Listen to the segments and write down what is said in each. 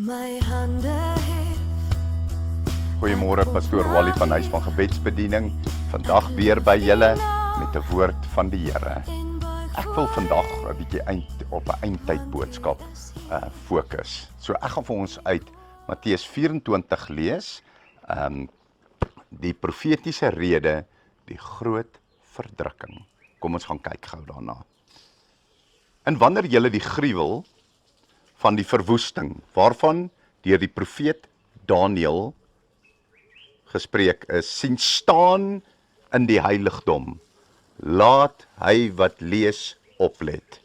my hande het. Goeiemôre, pastoor Wally van Huis van Gebedsbediening. Vandag weer by julle met 'n woord van die Here. Ek wil vandag 'n bietjie op 'n eindtyd boodskap fokus. So ek gaan vir ons uit Matteus 24 lees. Die profetiese rede, die groot verdrukking. Kom ons gaan kyk gou daarna. En wanneer julle die gruwel van die verwoesting, waarvan deur die profeet Daniël gespreek is, sien staan in die heiligdom, laat hy wat lees oplet.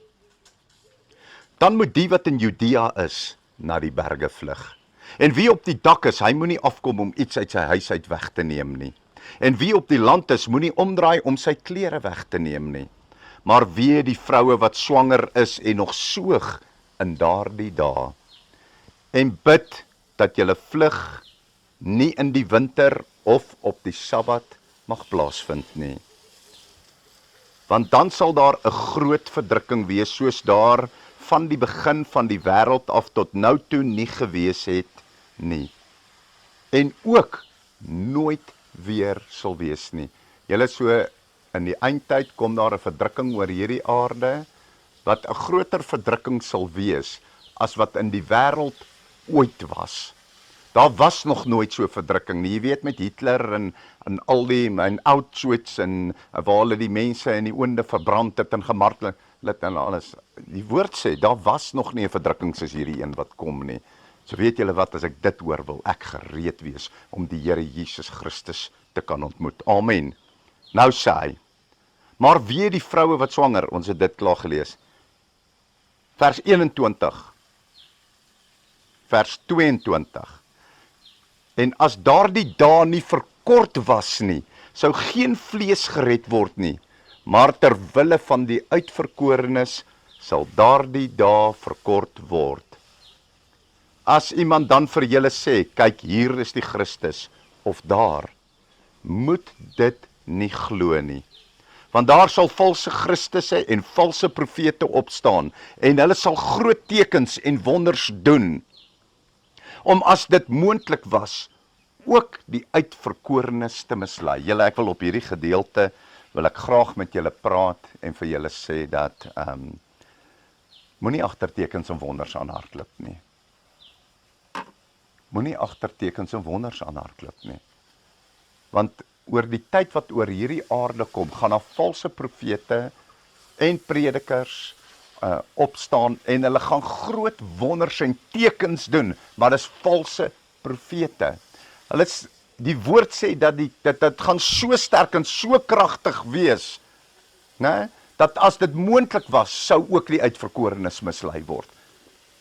Dan moet die wat in Judea is, na die berge vlug. En wie op die dak is, hy moenie afkom om iets uit sy huis uit weg te neem nie. En wie op die land is, moenie omdraai om sy klere weg te neem nie. Maar wee die vroue wat swanger is en nog soog in daardie dae. En bid dat julle vlug nie in die winter of op die Sabbat mag plaasvind nie. Want dan sal daar 'n groot verdrukking wees, soos daar van die begin van die wêreld af tot nou toe nie gewees het nie. En ook nooit weer sal wees nie. Julle, so in die eindtyd kom daar 'n verdrukking oor hierdie aarde, wat 'n groter verdrukking sal wees as wat in die wêreld ooit was. Daar was nog nooit so verdrukking nie. Jy weet, met Hitler en al die en Auschwitz en waar hulle die mense in die oonde verbrand het en gemartel het en alles. Die woord sê, daar was nog nie 'n verdrukking soos hierdie een wat kom nie. So weet julle wat, as ek dit hoor, wil ek gereed wees om die Here Jesus Christus te kan ontmoet. Amen. Nou sê hy, maar wee die vroue wat swanger, ons het dit klaar gelees. Vers 21, vers 22. En as daardie dae nie verkort was nie, sou geen vlees gered word nie, maar ter wille van die uitverkorenes sal daardie dae verkort word. As iemand dan vir julle sê, kyk, hier is die Christus, of daar, moet dit nie glo nie. Want daar sal valse Christusse en valse profete opstaan, en hulle sal groot tekens en wonders doen, om as dit moontlik was, ook die uitverkorenes te mislei. Julle, ek wil op hierdie gedeelte, wil ek graag met julle praat, en vir julle sê dat, moenie agter tekens en wonders aanhardloop nie. Moenie agter tekens en wonders aanhardloop nie. Want oor die tyd wat oor hierdie aarde kom, gaan daar valse profete en predikers opstaan, en hulle gaan groot wonders en tekens doen, maar dis valse profete. Die woord sê dat dit gaan so sterk en so kragtig wees, né, dat as dit moontlik was, sou ook die uitverkorenes mislei word.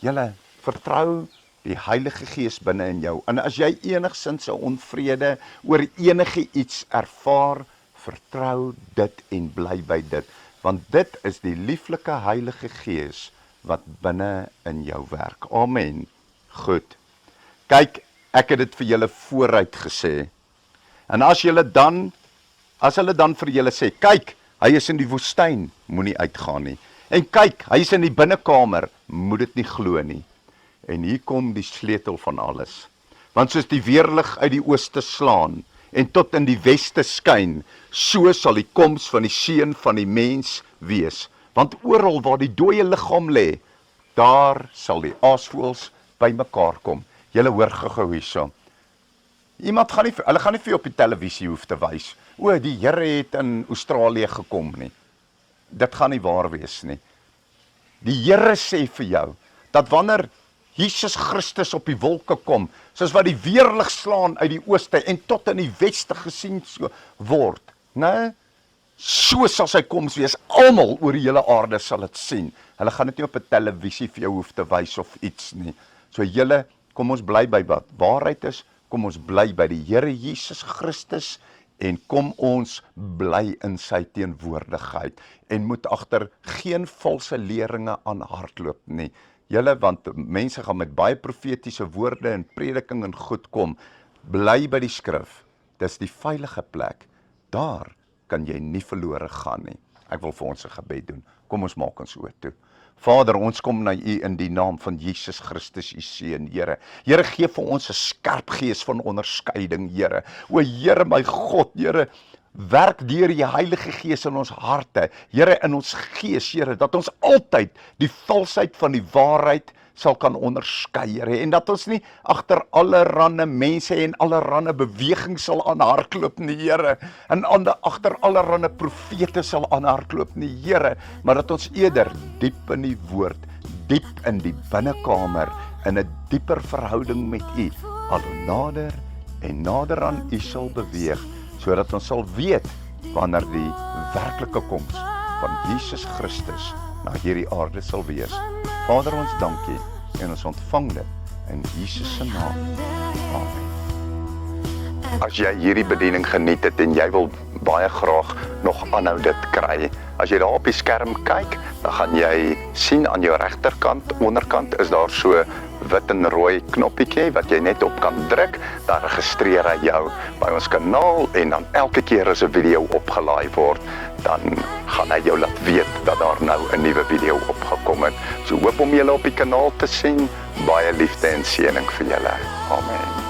Julle, vertrou die Heilige Gees binne in jou, en as jy enigsins 'n onvrede oor enige iets ervaar, vertrou dit en bly by dit, want dit is die lieflike Heilige Gees wat binne in jou werk. Amen. Goed. Kyk, ek het dit vir julle vooruit gesê. En as hulle dan vir julle sê, kyk, hy is in die woestyn, moenie uitgaan nie. En kyk, hy is in die binnekamer, moet dit nie glo nie. En hier kom die sleutel van alles. Want soos die weerlig uit die ooste slaan, en tot in die weste skyn, so sal die koms van die seun van die mens wees. Want oral waar die dooie liggaam lê, daar sal die aasvoëls bymekaar kom. Julle hoor gou hierso. Hulle gaan nie vir jou op die televisie hoef te wys. O, die Here het in Australië gekom nie. Dit gaan nie waar wees nie. Die Here sê vir jou, dat wanneer Jesus Christus op die wolke kom, soos wat die weerlig slaan uit die ooste en tot in die weste gesien word, né? So sal sy koms wees, almal oor die hele aarde sal dit sien. Hulle gaan dit nie op 'n televisie vir jou hoef te wys of iets nie. So julle, kom ons bly by wat waarheid is, kom ons bly by die Here Jesus Christus, en kom ons bly in sy teenwoordigheid, en moet agter geen valse leringe aan hardloop nie. Julle, want mense gaan met baie profetiese woorde en prediking en goed kom, bly by die skrif, dis die veilige plek, daar kan jy nie verlore gaan nie. Ek wil vir ons 'n gebed doen. Kom ons maak ons oë toe. Vader, ons kom na U in die naam van Jesus Christus, U Seun, Here. Here, gee vir ons 'n skerp gees van onderskeiding, Here. O Here, my God, Here, werk deur die Heilige Gees in ons harte, Here, in ons gees, Here, dat ons altyd die valsheid van die waarheid sal kan onderskei, Here, en dat ons nie agter allerhande mense en allerhande bewegings sal aanhardloop nie, Here, en agter allerhande profete sal aanhardloop nie, Here, maar dat ons eerder diep in die woord, diep in die binnekamer, in 'n dieper verhouding met U, al nader en nader aan U sal beweeg, sodat ons sal weet wanneer die werklike koms van Jesus Christus na hierdie aarde sal wees. Vader, ons dank U en ons ontvang dit in Jesus se naam. Amen. As jy hierdie bediening geniet het en jy wil baie graag nog aanhou dit kry, as jy daar op die skerm kyk, dan gaan jy sien aan jou regterkant, onderkant is daar so wit en rooi knoppietjie wat jy net op kan druk, dan registreer hy jou by ons kanaal en dan elke keer as 'n video opgelaai word, dan gaan hy jou laat weet dat daar nou 'n nuwe video opgekom het. So hoop om julle op die kanaal te sien. Baie liefde en seëning vir julle. Amen.